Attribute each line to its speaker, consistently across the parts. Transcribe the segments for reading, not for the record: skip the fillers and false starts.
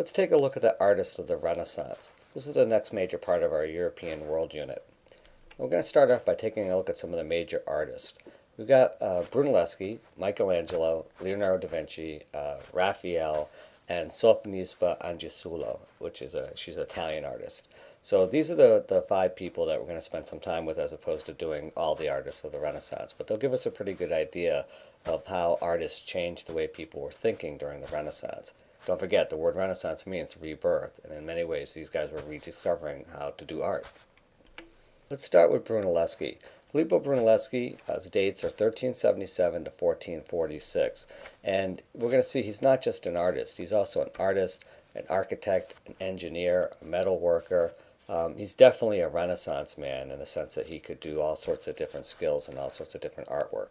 Speaker 1: Let's take a look at the artists of the Renaissance. This is the next major part of our European world unit. We're going to start off by taking a look at some of the major artists. We've got Brunelleschi, Michelangelo, Leonardo da Vinci, Raphael, and Sophonisba Anguissulo, she's an Italian artist. So these are the five people that we're going to spend some time with as opposed to doing all the artists of the Renaissance. But they'll give us a pretty good idea of how artists changed the way people were thinking during the Renaissance. Don't forget, the word Renaissance means rebirth, and in many ways these guys were rediscovering how to do art. Let's start with Brunelleschi. Filippo Brunelleschi's dates are 1377 to 1446, and we're going to see he's not just an artist, he's also an artist, an architect, an engineer, a metal worker. He's definitely a Renaissance man in the sense that he could do all sorts of different skills and all sorts of different artwork.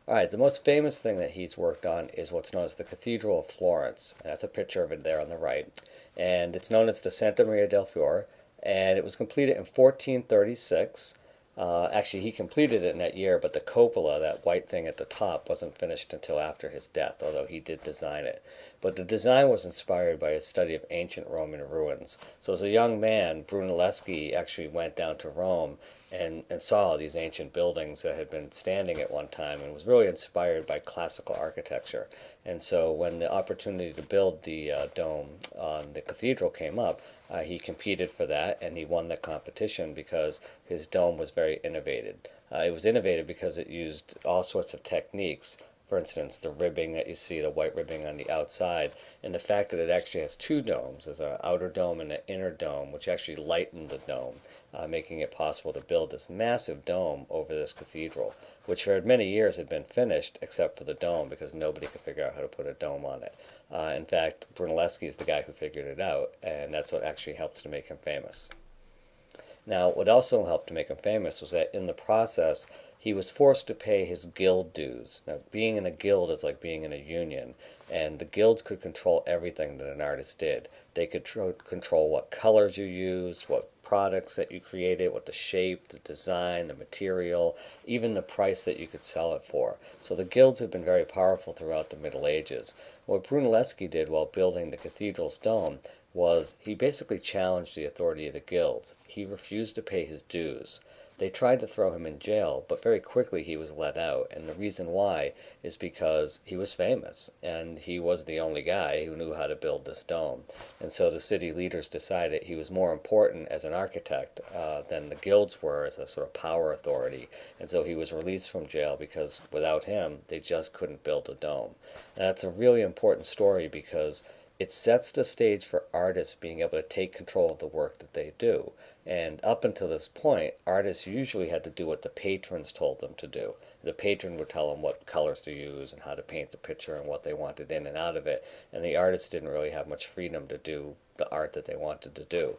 Speaker 1: Alright, the most famous thing that he's worked on is what's known as the Cathedral of Florence. That's a picture of it there on the right. And it's known as the Santa Maria del Fiore, and it was completed in 1436. Actually, he completed it in that year, but the cupola, that white thing at the top, wasn't finished until after his death, although he did design it. But the design was inspired by his study of ancient Roman ruins. So as a young man, Brunelleschi actually went down to Rome and saw these ancient buildings that had been standing at one time and was really inspired by classical architecture. And so when the opportunity to build the dome on the cathedral came up, he competed for that and he won the competition because his dome was very innovative. It was innovative because it used all sorts of techniques. For instance, the ribbing that you see, the white ribbing on the outside, and the fact that it actually has two domes. There's an outer dome and an inner dome, which actually lightened the dome, making it possible to build this massive dome over this cathedral, which for many years had been finished except for the dome because nobody could figure out how to put a dome on it. In fact, Brunelleschi is the guy who figured it out, and that's what actually helps to make him famous. Now, what also helped to make him famous was that in the process, he was forced to pay his guild dues. Now, being in a guild is like being in a union, and the guilds could control everything that an artist did. They could control what colors you used, what products that you created, what the shape, the design, the material, even the price that you could sell it for. So the guilds have been very powerful throughout the Middle Ages. What Brunelleschi did while building the cathedral's dome was he basically challenged the authority of the guilds. He refused to pay his dues. They tried to throw him in jail, but very quickly he was let out, and the reason why is because he was famous, and he was the only guy who knew how to build this dome. And so the city leaders decided he was more important as an architect than the guilds were as a sort of power authority, and so he was released from jail because without him, they just couldn't build a dome. And that's a really important story because it sets the stage for artists being able to take control of the work that they do. And up until this point, artists usually had to do what the patrons told them to do. The patron would tell them what colors to use and how to paint the picture and what they wanted in and out of it, and the artists didn't really have much freedom to do the art that they wanted to do.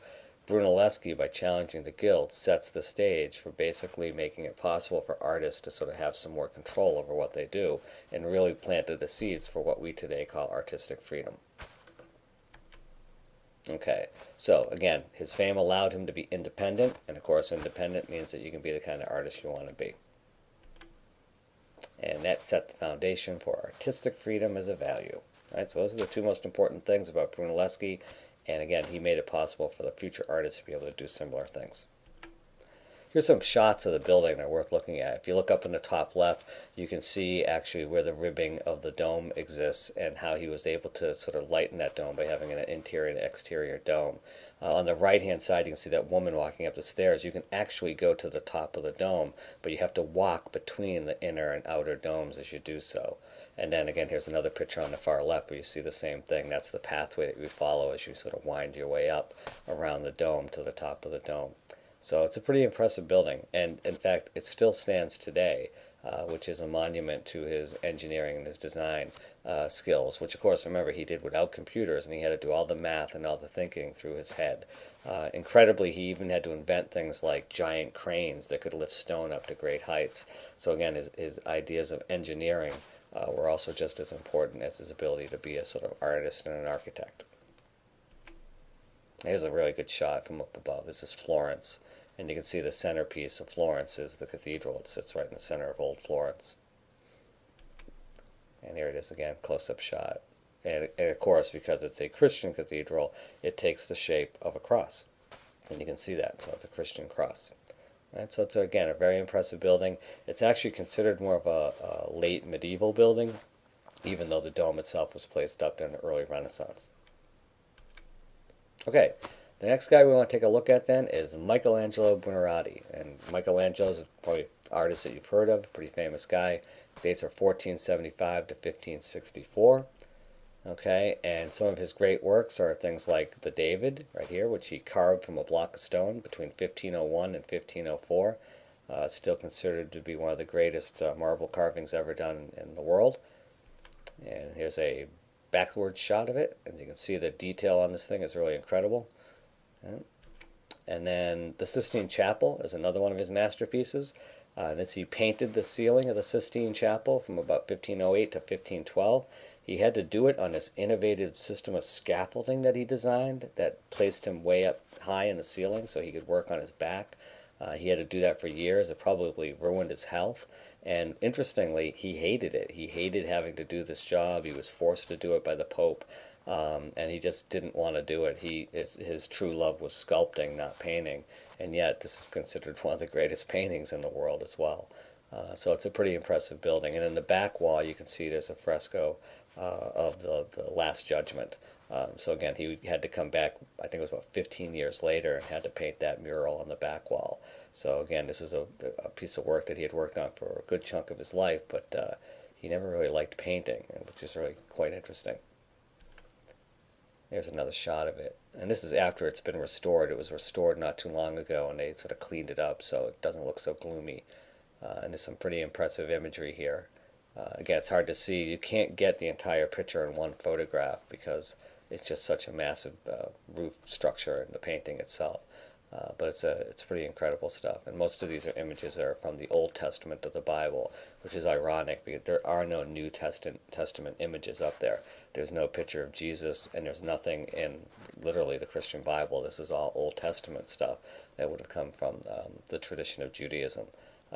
Speaker 1: Brunelleschi, by challenging the guild, sets the stage for basically making it possible for artists to sort of have some more control over what they do, and really planted the seeds for what we today call artistic freedom. Okay, so again, his fame allowed him to be independent, and of course independent means that you can be the kind of artist you want to be. And that set the foundation for artistic freedom as a value. All right, so those are the two most important things about Brunelleschi, and again, he made it possible for the future artists to be able to do similar things. Here's some shots of the building that are worth looking at. If you look up in the top left, you can see actually where the ribbing of the dome exists and how he was able to sort of lighten that dome by having an interior and exterior dome. On the right-hand side, you can see that woman walking up the stairs. You can actually go to the top of the dome, but you have to walk between the inner and outer domes as you do so. And then again, here's another picture on the far left where you see the same thing. That's the pathway that you follow as you sort of wind your way up around the dome to the top of the dome. So it's a pretty impressive building, and in fact it still stands today, which is a monument to his engineering and his design skills, which of course, remember, he did without computers, and he had to do all the math and all the thinking through his head. Incredibly, he even had to invent things like giant cranes that could lift stone up to great heights. So again, his ideas of engineering were also just as important as his ability to be a sort of artist and an architect. Here's a really good shot from up above. This is Florence, and you can see the centerpiece of Florence is the cathedral. It sits right in the center of old Florence. And here it is again, close-up shot. and of course, because it's a Christian cathedral, it takes the shape of a cross. And you can see that, so it's a Christian cross. Right, so it's, again, a very impressive building. It's actually considered more of a late medieval building, even though the dome itself was placed up during the early Renaissance. Okay, the next guy we want to take a look at then is Michelangelo Buonarroti. And Michelangelo is probably an artist that you've heard of, pretty famous guy. His dates are 1475 to 1564. Okay, and some of his great works are things like the David, right here, which he carved from a block of stone between 1501 and 1504. Still considered to be one of the greatest marble carvings ever done in the world. And here's a backward shot of it, and you can see the detail on this thing is really incredible. Yeah. And then the Sistine Chapel is another one of his masterpieces. This, he painted the ceiling of the Sistine Chapel from about 1508 to 1512. He had to do it on this innovative system of scaffolding that he designed that placed him way up high in the ceiling so he could work on his back. He had to do that for years. It probably ruined his health. And interestingly, he hated it. He hated having to do this job. He was forced to do it by the Pope, and he just didn't want to do it. His true love was sculpting, not painting. And yet, this is considered one of the greatest paintings in the world as well. So it's a pretty impressive building. And in the back wall, you can see there's a fresco of the Last Judgment. So again, he had to come back, I think it was about 15 years later, and had to paint that mural on the back wall. So again, this is a piece of work that he had worked on for a good chunk of his life, but he never really liked painting, which is really quite interesting. There's another shot of it. And this is after it's been restored. It was restored not too long ago, and they sort of cleaned it up so it doesn't look so gloomy. And there's some pretty impressive imagery here. Again, it's hard to see. You can't get the entire picture in one photograph because it's just such a massive roof structure in the painting itself. But it's pretty incredible stuff. And most of these images are from the Old Testament of the Bible, which is ironic because there are no New Testament images up there. There's no picture of Jesus, and there's nothing in literally the Christian Bible. This is all Old Testament stuff that would have come from the tradition of Judaism.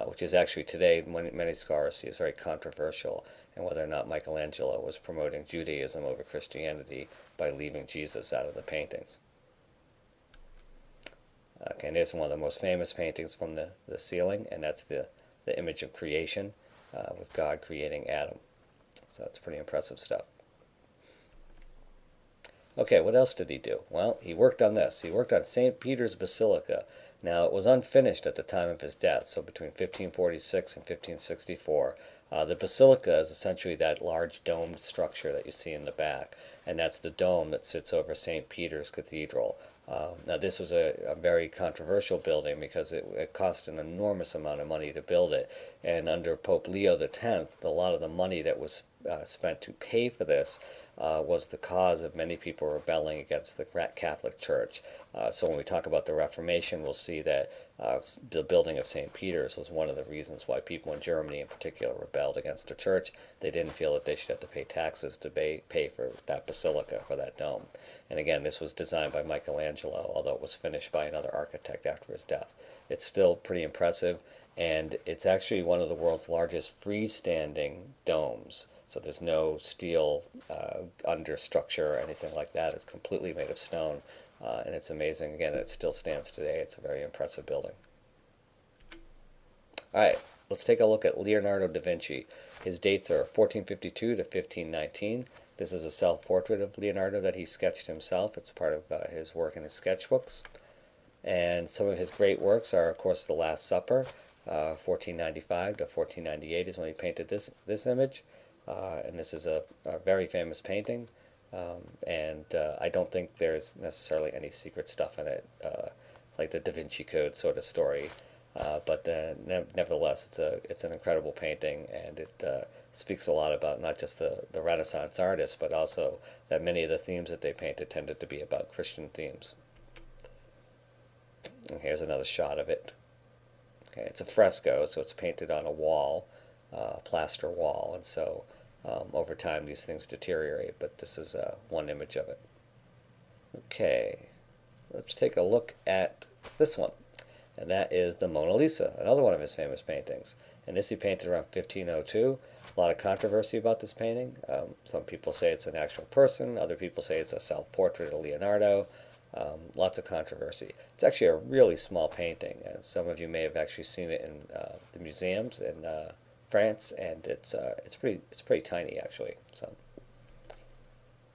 Speaker 1: Which is actually today, many scholars see as very controversial, and whether or not Michelangelo was promoting Judaism over Christianity by leaving Jesus out of the paintings. Okay, and here's one of the most famous paintings from the ceiling, and that's the image of creation with God creating Adam. So it's pretty impressive stuff. Okay, what else did he do? Well, he worked on this. He worked on St. Peter's Basilica. Now, it was unfinished at the time of his death, so between 1546 and 1564. The basilica is essentially that large domed structure that you see in the back, and that's the dome that sits over St. Peter's Cathedral. Now, this was a very controversial building because it cost an enormous amount of money to build it, and under Pope Leo X, a lot of the money that was spent to pay for this was the cause of many people rebelling against the Catholic Church. So when we talk about the Reformation, we'll see that the building of St. Peter's was one of the reasons why people in Germany in particular rebelled against the church. They didn't feel that they should have to pay taxes to pay for that basilica, for that dome. And again, this was designed by Michelangelo, although it was finished by another architect after his death. It's still pretty impressive, and it's actually one of the world's largest freestanding domes. So there's no steel understructure or anything like that. It's completely made of stone, and it's amazing. Again, it still stands today. It's a very impressive building. All right, let's take a look at Leonardo da Vinci. His dates are 1452 to 1519. This is a self-portrait of Leonardo that he sketched himself. It's part of his work in his sketchbooks. And some of his great works are, of course, The Last Supper. 1495 to 1498 is when he painted this image. And this is a very famous painting, and I don't think there's necessarily any secret stuff in it, like the Da Vinci Code sort of story. But nevertheless, it's an incredible painting, and it speaks a lot about not just the Renaissance artists, but also that many of the themes that they painted tended to be about Christian themes. And here's another shot of it. Okay, it's a fresco, so it's painted on a wall, plaster wall, and so over time these things deteriorate, but this is one image of it. Okay, let's take a look at this one. and that is the Mona Lisa, another one of his famous paintings. And this he painted around 1502. A lot of controversy about this painting. Some people say it's an actual person, other people say it's a self-portrait of Leonardo. Lots of controversy. It's actually a really small painting. Some of you may have actually seen it in the museums in France, and it's pretty tiny actually. So,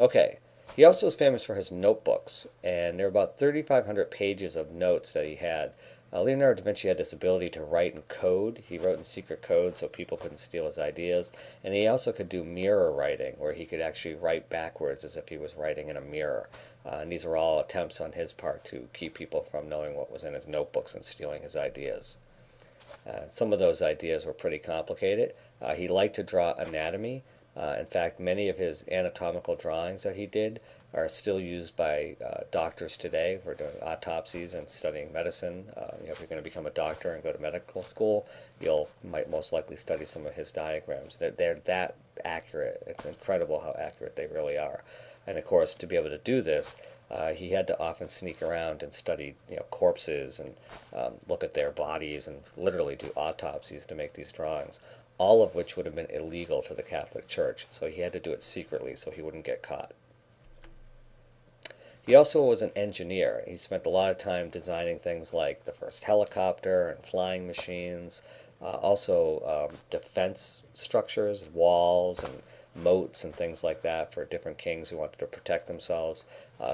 Speaker 1: okay. He also is famous for his notebooks, and there are about 3,500 pages of notes that he had. Leonardo da Vinci had this ability to write in code. He wrote in secret code so people couldn't steal his ideas. And he also could do mirror writing, where he could actually write backwards as if he was writing in a mirror. And these were all attempts on his part to keep people from knowing what was in his notebooks and stealing his ideas. Some of those ideas were pretty complicated. He liked to draw anatomy. In fact, many of his anatomical drawings that he did are still used by doctors today for doing autopsies and studying medicine. If you're going to become a doctor and go to medical school, might most likely study some of his diagrams. They're that accurate. It's incredible how accurate they really are. And of course, to be able to do this, he had to often sneak around and study, corpses and look at their bodies and literally do autopsies to make these drawings, all of which would have been illegal to the Catholic Church. So he had to do it secretly so he wouldn't get caught. He also was an engineer. He spent a lot of time designing things like the first helicopter and flying machines, also defense structures, walls and moats and things like that for different kings who wanted to protect themselves.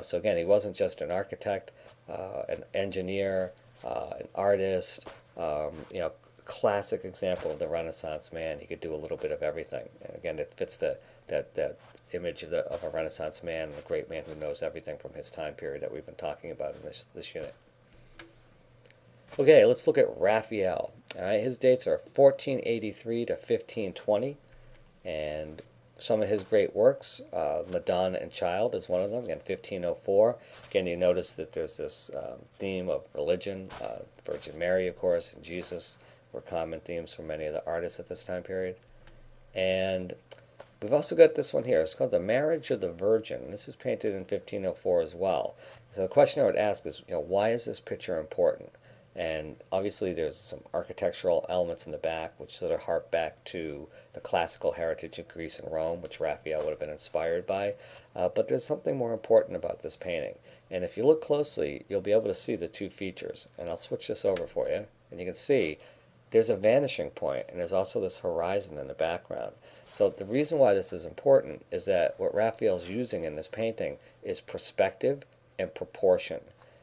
Speaker 1: So again, he wasn't just an architect, an engineer, an artist, classic example of the Renaissance man. He could do a little bit of everything. And again, it fits that image of a Renaissance man, a great man who knows everything from his time period that we've been talking about in this unit. Okay, let's look at Raphael. All right, his dates are 1483 to 1520, and some of his great works, Madonna and Child is one of them, again 1504. Again, you notice that there's this theme of religion, Virgin Mary, of course, and Jesus were common themes for many of the artists at this time period. And we've also got this one here. It's called The Marriage of the Virgin. This is painted in 1504 as well. So the question I would ask is, why is this picture important? And obviously there's some architectural elements in the back which sort of hark back to the classical heritage of Greece and Rome, which Raphael would have been inspired by. But there's something more important about this painting. And if you look closely, you'll be able to see the two features. And I'll switch this over for you. And you can see there's a vanishing point, and there's also this horizon in the background. So the reason why this is important is that what Raphael's using in this painting is perspective and proportion.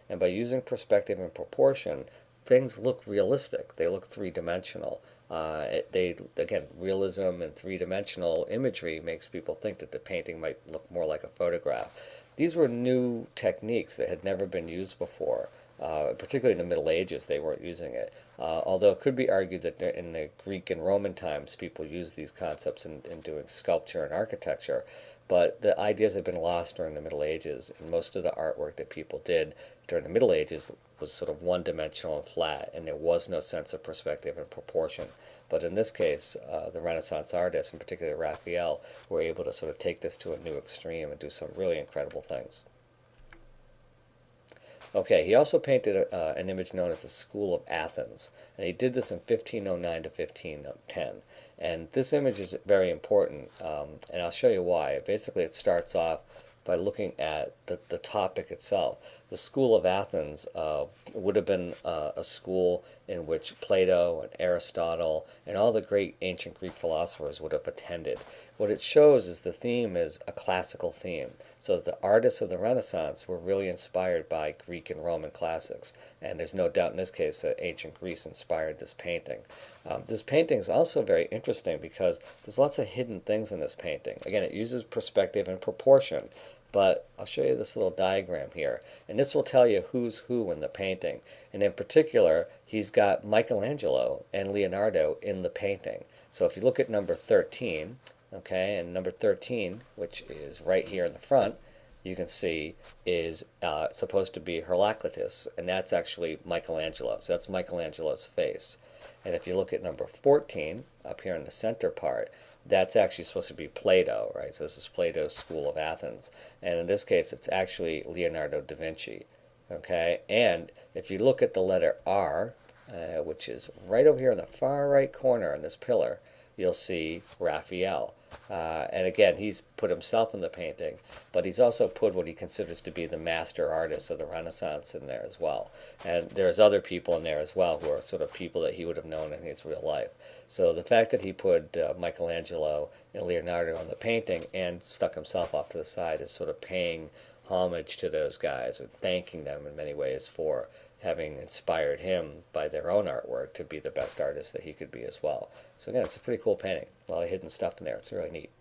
Speaker 1: And by using perspective and proportion, things look realistic. They look three-dimensional. Again, realism and three-dimensional imagery makes people think that the painting might look more like a photograph. These were new techniques that had never been used before. Particularly in the Middle Ages, they weren't using it. Although it could be argued that in the Greek and Roman times, people used these concepts in doing sculpture and architecture. But the ideas had been lost during the Middle Ages, and most of the artwork that people did during the Middle Ages was sort of one-dimensional and flat, and there was no sense of perspective and proportion. But in this case, the Renaissance artists, in particular Raphael, were able to sort of take this to a new extreme and do some really incredible things. Okay, he also painted an image known as the School of Athens, and he did this in 1509 to 1510. And this image is very important, and I'll show you why. Basically, it starts off by looking at the topic itself. The School of Athens would have been a school in which Plato and Aristotle and all the great ancient Greek philosophers would have attended. What it shows is the theme is a classical theme. So the artists of the Renaissance were really inspired by Greek and Roman classics. And there's no doubt in this case that ancient Greece inspired this painting. This painting is also very interesting because there's lots of hidden things in this painting. Again, it uses perspective and proportion. But I'll show you this little diagram here. And this will tell you who's who in the painting. And in particular, he's got Michelangelo and Leonardo in the painting. So if you look at number 13, okay, and number 13, which is right here in the front, you can see is supposed to be Heraclitus, and that's actually Michelangelo. So that's Michelangelo's face. And if you look at number 14, up here in the center part, that's actually supposed to be Plato, right? So this is Plato's School of Athens. And in this case, it's actually Leonardo da Vinci. Okay, and if you look at the letter R, which is right over here in the far right corner in this pillar, you'll see Raphael. And again, he's put himself in the painting, but he's also put what he considers to be the master artists of the Renaissance in there as well. And there's other people in there as well who are sort of people that he would have known in his real life. So the fact that he put Michelangelo and Leonardo on the painting and stuck himself off to the side is sort of paying homage to those guys and thanking them in many ways for having inspired him by their own artwork to be the best artist that he could be as well. So again, it's a pretty cool painting. A lot of hidden stuff in there. It's really neat.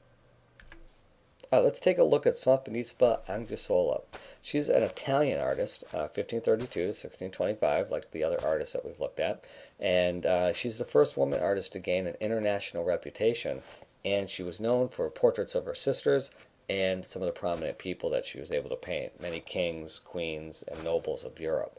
Speaker 1: Let's take a look at Sampinispa Anguissola. She's an Italian artist, 1532 to 1625, like the other artists that we've looked at. And she's the first woman artist to gain an international reputation. And she was known for portraits of her sisters and some of the prominent people that she was able to paint, many kings, queens, and nobles of Europe.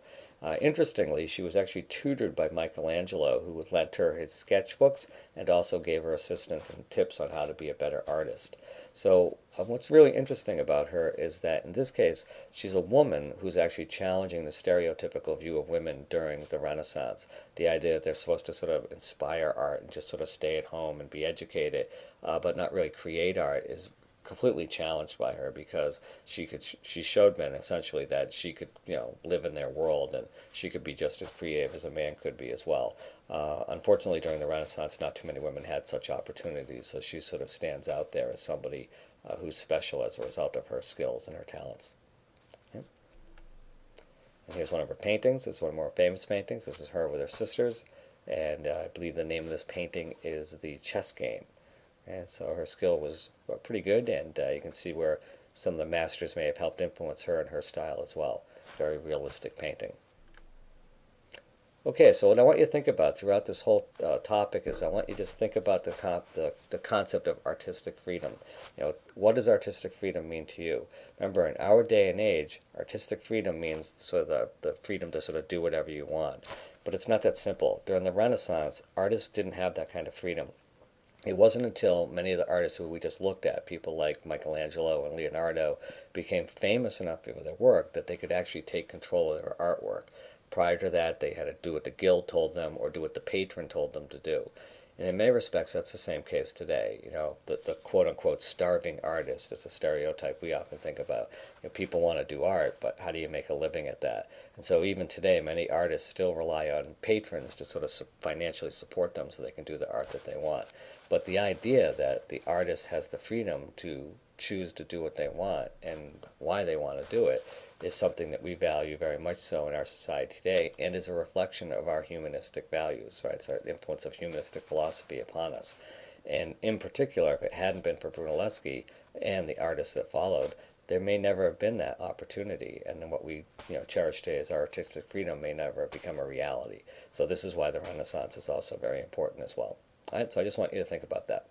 Speaker 1: Interestingly, she was actually tutored by Michelangelo, who lent her his sketchbooks and also gave her assistance and tips on how to be a better artist. So what's really interesting about her is that in this case, she's a woman who's actually challenging the stereotypical view of women during the Renaissance. The idea that they're supposed to sort of inspire art and just sort of stay at home and be educated, but not really create art is completely challenged by her, because she showed men essentially that she could live in their world, and she could be just as creative as a man could be as well. Unfortunately, during the Renaissance, not too many women had such opportunities, so she sort of stands out there as somebody who's special as a result of her skills and her talents. Okay. And here's one of her paintings. It's one of her more famous paintings. This is her with her sisters, and I believe the name of this painting is The Chess Game. And so her skill was pretty good, and you can see where some of the masters may have helped influence her and her style as well. Very realistic painting. Okay, so what I want you to think about throughout this whole topic is I want you to just think about the concept of artistic freedom. What does artistic freedom mean to you? Remember, in our day and age, artistic freedom means sort of the freedom to sort of do whatever you want. But it's not that simple. During the Renaissance, artists didn't have that kind of freedom. It wasn't until many of the artists who we just looked at, people like Michelangelo and Leonardo, became famous enough for their work that they could actually take control of their artwork. Prior to that, they had to do what the guild told them or do what the patron told them to do. And in many respects, that's the same case today. The quote-unquote starving artist is a stereotype we often think about. People want to do art, but how do you make a living at that? And so even today, many artists still rely on patrons to sort of financially support them so they can do the art that they want. But the idea that the artist has the freedom to choose to do what they want and why they want to do it is something that we value very much so in our society today, and is a reflection of our humanistic values, right? It's our influence of humanistic philosophy upon us. And in particular, if it hadn't been for Brunelleschi and the artists that followed, there may never have been that opportunity, and then what we cherish today as our artistic freedom may never have become a reality. So this is why the Renaissance is also very important as well. All right, so I just want you to think about that.